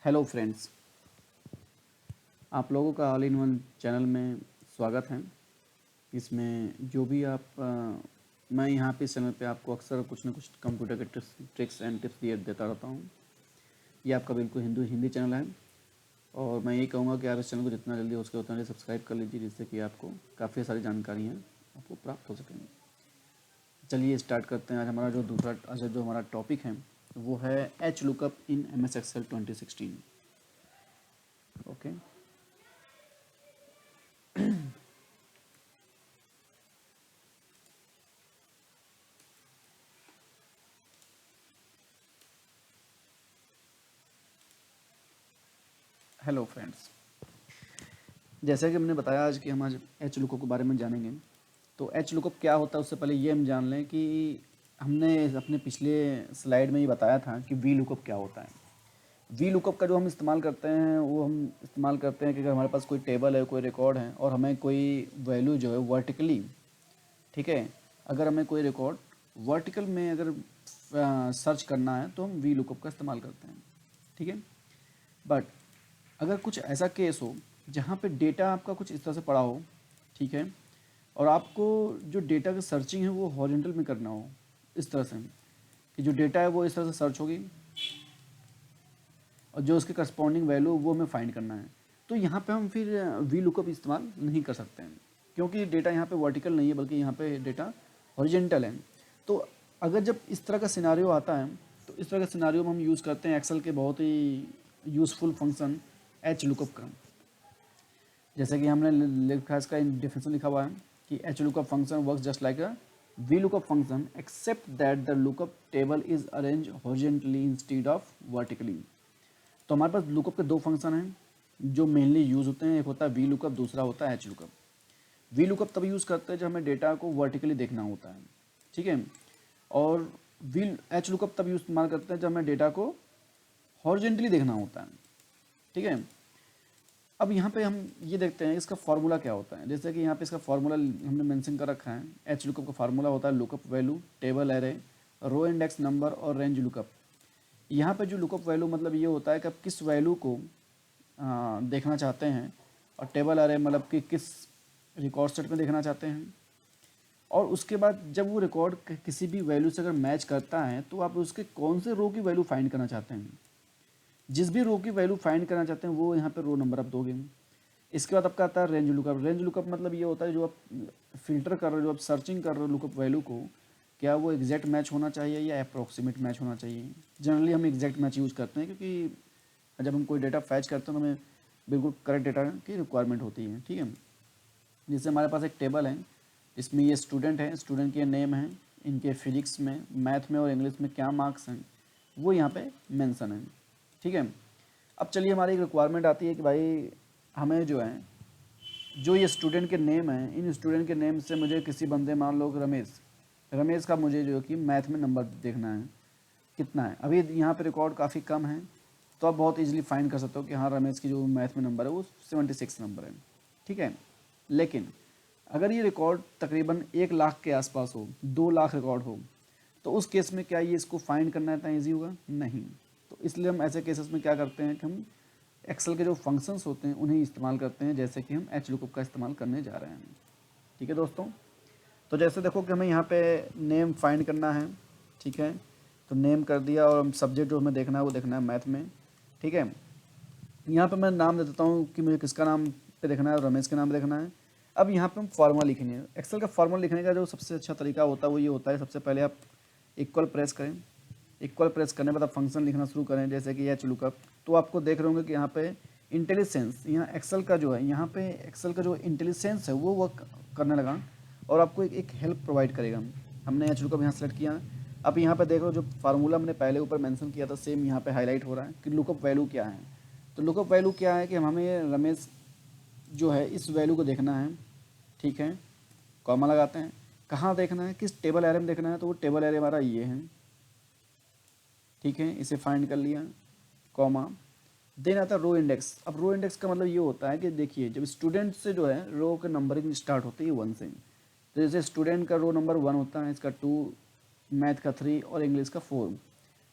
Hello friends, आप लोगों का ऑल इन वन चैनल में स्वागत है। इसमें जो भी मैं यहाँ पे इस चैनल पे आपको अक्सर कुछ ना कुछ कंप्यूटर के ट्रिक्स एंड टिप्स देता रहता हूँ। ये आपका बिल्कुल हिंदी चैनल है और मैं यही कहूँगा कि आप इस चैनल को जितना जल्दी हो सके उतना जल्दी सब्सक्राइब कर लीजिए, जिससे कि आपको काफ़ी सारी जानकारियाँ आपको प्राप्त हो सकेंगी। चलिए स्टार्ट करते हैं। आज जो हमारा टॉपिक है वो है एच लुकअप इन MS Excel 2016। Okay, hello friends, जैसा कि मैंने बताया आज कि हम आज एच लुकअप के बारे में जानेंगे। तो एच लुकअप क्या होता है उससे पहले ये हम जान लें कि हमने अपने पिछले स्लाइड में ये बताया था कि वी लुकअप क्या होता है। वी लुकअप का जो हम इस्तेमाल करते हैं वो हम इस्तेमाल करते हैं कि अगर हमारे पास कोई टेबल है, कोई रिकॉर्ड है और हमें कोई वैल्यू जो है वर्टिकली, ठीक है, अगर हमें कोई रिकॉर्ड वर्टिकल में अगर सर्च करना है तो हम वी लुकअप का इस्तेमाल करते हैं। ठीक है, बट अगर कुछ ऐसा केस हो जहाँ पे डेटा आपका कुछ इस तरह से पड़ा हो, ठीक है, और आपको जो डेटा की सर्चिंग है वो हॉरिजॉन्टल में करना हो, इस तरह से कि जो डेटा है वो इस तरह से सर्च होगी और जो उसके करस्पॉन्डिंग वैल्यू वो हमें फाइंड करना है, तो यहाँ पे हम फिर वी लुकअप इस्तेमाल नहीं कर सकते हैं, क्योंकि डेटा यहाँ पे वर्टिकल नहीं है बल्कि यहाँ पे डेटा हॉरिजॉन्टल है। तो अगर जब इस तरह का सिनारियो आता है तो इस तरह के सिनारियो में हम यूज़ करते हैं एक्सेल के बहुत ही यूज़फुल फंक्शन एच लुकअप का। जैसे कि हमने लिखा है, इसका डिफिनेशन लिखा हुआ है कि H lookup function works just like a V lookup function except that the lookup table is arrange horizontally instead of vertically. तो हमारे पास लुकअप के दो फंक्शन हैं जो मेनली यूज़ होते हैं, एक होता है वी लुकअप, दूसरा होता है एच लुकअप। वी लुकअप तब यूज़ करते हैं जब हमें डेटा को वर्टिकली देखना होता है, ठीक है, और वी एच लुकअप तब यूज इस्तेमाल करते हैं जब हमें डेटा को हॉरिजॉन्टली देखना होता है। ठीक है, अब यहाँ पे हम ये देखते हैं इसका फार्मूला क्या होता है। जैसे कि यहाँ पे इसका फार्मूला हमने मेंशन कर रखा है। एच लुकअप का फार्मूला होता है lookup value, table array, row index number और रेंज लुकअप। यहाँ पे जो लुकअप वैल्यू मतलब ये होता है कि आप किस वैल्यू को देखना चाहते हैं, और टेबल एरे मतलब कि किस रिकॉर्ड सेट में देखना चाहते हैं, और उसके बाद जब वो रिकॉर्ड किसी भी वैल्यू से अगर मैच करता है तो आप उसके कौन से रो की वैल्यू फाइंड करना चाहते हैं। जिस भी रो की वैल्यू फाइंड करना चाहते हैं वो यहाँ पे रो नंबर आप दोगे। इसके बाद आपका आता है रेंज लुकअप। रेंज लुकअप मतलब ये होता है जो आप फिल्टर कर रहे हो, जो आप सर्चिंग कर रहे हो लुकअप वैल्यू को, क्या वो एग्जैक्ट मैच होना चाहिए या अप्रॉक्सीमेट मैच होना चाहिए। जनरली हम एग्जैक्ट मैच यूज़ करते हैं, क्योंकि जब हम कोई डेटा फैच करते हैं तो हमें बिल्कुल करेक्ट डेटा की रिक्वायरमेंट होती है। ठीक है, जैसे हमारे पास एक टेबल है, इसमें ये स्टूडेंट है, स्टूडेंट के नेम है, इनके फिजिक्स में, मैथ में और इंग्लिश में क्या मार्क्स हैं वो यहाँ पे मेंशन है। ठीक है, अब चलिए हमारी एक रिक्वायरमेंट आती है कि भाई हमें जो है जो ये स्टूडेंट के नेम हैं, इन स्टूडेंट के नेम से मुझे किसी बंदे, मान लो रमेश का मुझे जो कि मैथ में नंबर देखना है कितना है। अभी यहाँ पे रिकॉर्ड काफ़ी कम है तो आप बहुत इजीली फाइंड कर सकते हो कि हाँ रमेश की जो मैथ में नंबर है वो 76 नंबर है। ठीक है, लेकिन अगर ये रिकॉर्ड तकरीबन 1 लाख के आसपास हो, 2 लाख रिकॉर्ड हो, तो उस केस में क्या ये इसको फाइंड करना इतना ईजी होगा? नहीं। तो इसलिए हम ऐसे केसेस में क्या करते हैं कि हम एक्सेल के जो फंक्शंस होते हैं उन्हें इस्तेमाल करते हैं, जैसे कि हम एच लुकअप का इस्तेमाल करने जा रहे हैं। ठीक है दोस्तों, तो जैसे देखो कि हमें यहाँ पे नेम फाइंड करना है। ठीक है, तो नेम कर दिया और हम सब्जेक्ट जो हमें देखना है वो देखना है मैथ में। ठीक है, यहाँ पे मैं नाम दे देता हूँ कि मुझे किसका नाम पे देखना है, रमेश के नाम पे देखना है। अब यहाँ पे हम फार्मूला लिखेंगे। एक्सेल का फार्मूला लिखने का जो सबसे अच्छा तरीका होता है वो ये होता है, सबसे पहले आप इक्वल प्रेस करें। इक्वल प्रेस करने के बाद आप फंक्शन लिखना शुरू करें, जैसे कि एच लुकअप। तो आपको देख रहे होंगे कि यहाँ पे इंटेलिजेंस, यहाँ एक्सेल का जो है, यहाँ पे एक्सेल का जो इंटेलिजेंस है वो वर्क करने लगा और आपको एक हेल्प प्रोवाइड करेगा। हमने एच लुकअप यहाँ सेलेक्ट किया। अब यहाँ पे देख रहे हो जो फार्मूला मैंने पहले ऊपर मेंशन किया था सेम यहाँ पे हाईलाइट हो रहा है कि लुकअप वैल्यू क्या है। तो लुकअप वैल्यू क्या है कि हमें रमेश जो है इस वैल्यू को देखना है। ठीक है, कॉमा लगाते हैं। कहाँ देखना है, किस टेबल एरे में देखना है, तो वो टेबल एरे हमारा ये है। ठीक है, इसे फाइंड कर लिया, कॉमा। देन आता है रो इंडेक्स। अब रो इंडेक्स का मतलब ये होता है कि देखिए जब स्टूडेंट से जो है रो का नंबरिंग स्टार्ट होती है 1 से। तो जैसे स्टूडेंट का रो नंबर 1 होता है, इसका 2, मैथ का 3 और इंग्लिश का 4।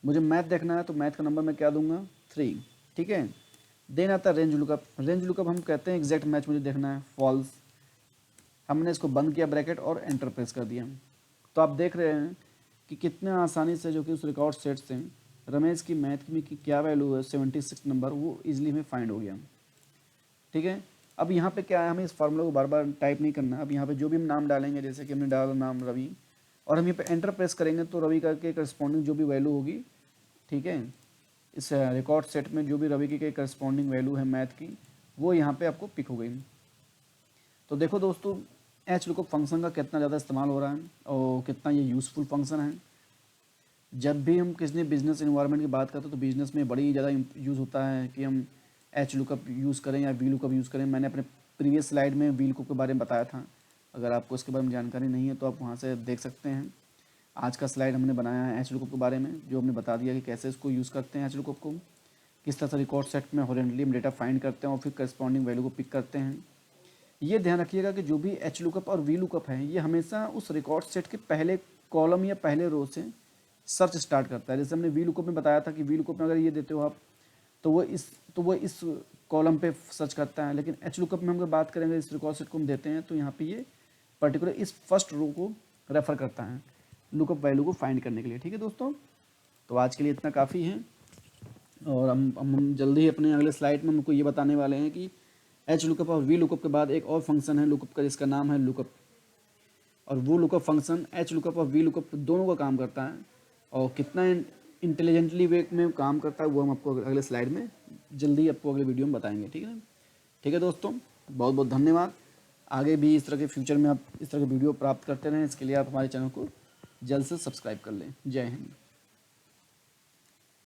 मुझे मैथ देखना है तो मैथ का नंबर मैं क्या दूंगा, 3। ठीक है। देन आता है रेंज लुकअप। रेंज लुकअप हम कहते हैं एग्जैक्ट मैच मुझे देखना है, फॉल्स। हमने इसको बंद किया ब्रैकेट और एंटर प्रेस कर दिया। तो आप देख रहे हैं कि कितने आसानी से जो कि उस रिकॉर्ड सेट से रमेश की मैथ में की क्या वैल्यू है 76 नंबर, वो इजीली हमें फाइंड हो गया। ठीक है। अब यहाँ पे क्या है, हमें इस फार्मूला को बार बार टाइप नहीं करना। अब यहाँ पे जो भी हम नाम डालेंगे, जैसे कि हमने डाला नाम रवि, और हम यहाँ पे एंटर प्रेस करेंगे तो रवि का के करस्पॉन्डिंग जो भी वैल्यू होगी, ठीक है, इस रिकॉर्ड सेट में जो भी रवि की करस्पॉन्डिंग वैल्यू है मैथ की, वो यहाँ पे आपको पिक हो गई। तो देखो दोस्तों, एच लुकअप फंक्शन का कितना ज़्यादा इस्तेमाल हो रहा है और कितना ये यूज़फुल फंक्शन है। जब भी हम किसी बिजनेस इन्वायरमेंट की बात करते हैं तो बिजनेस में बड़ी ज़्यादा यूज़ होता है कि हम एच लुकअप यूज़ करें या वी लुकअप यूज़ करें। मैंने अपने प्रीवियस स्लाइड में वी लुकअप के बारे में बताया था, अगर आपको इसके बारे में जानकारी नहीं है तो आप वहाँ से देख सकते हैं। आज का स्लाइड हमने बनाया है एच लुकअप के बारे में, जो हमने बता दिया कि कैसे इसको यूज़ करते हैं एच लुकअप को, किस तरह से रिकॉर्ड सेट में हॉरिजॉन्टली हम डेटा फाइंड करते हैं और फिर करस्पॉन्डिंग वैल्यू को पिक करते हैं। ये ध्यान रखिएगा कि जो भी एच लुकअप और वी लुकअप है, ये हमेशा उस रिकॉर्ड सेट के पहले कॉलम या पहले रो से सर्च स्टार्ट करता है। जैसे हमने वी लुकअप में बताया था कि वी लुकअप में अगर ये देते हो आप तो वो इस कॉलम पे सर्च करता है, लेकिन एच लुकअप में हम बात करेंगे इस रिकॉर्ड सेट को हम देते हैं तो यहाँ पे ये पर्टिकुलर इस फर्स्ट रो को रेफर करता है लुकअप वैल्यू को फाइंड करने के लिए। ठीक है दोस्तों, तो आज के लिए इतना काफ़ी है और हम जल्दी ही अपने अगले स्लाइड में हमको ये बताने वाले हैं कि एच लुकअप और वी लुकअप के बाद एक और फंक्शन है लुकअप का जिसका नाम है लुकअप, और वो लुकअप फंक्शन एच लुकअप और वी लुकअप दोनों का काम करता है और कितना इंटेलिजेंटली वे में काम करता है वो हम आपको अगले स्लाइड में जल्दी आपको अगले वीडियो में बताएंगे। ठीक है ना। ठीक है दोस्तों, बहुत बहुत धन्यवाद। आगे भी इस तरह के फ्यूचर में आप इस तरह के वीडियो प्राप्त करते रहें, इसके लिए आप हमारे चैनल को जल्द से सब्सक्राइब कर लें। जय हिंद।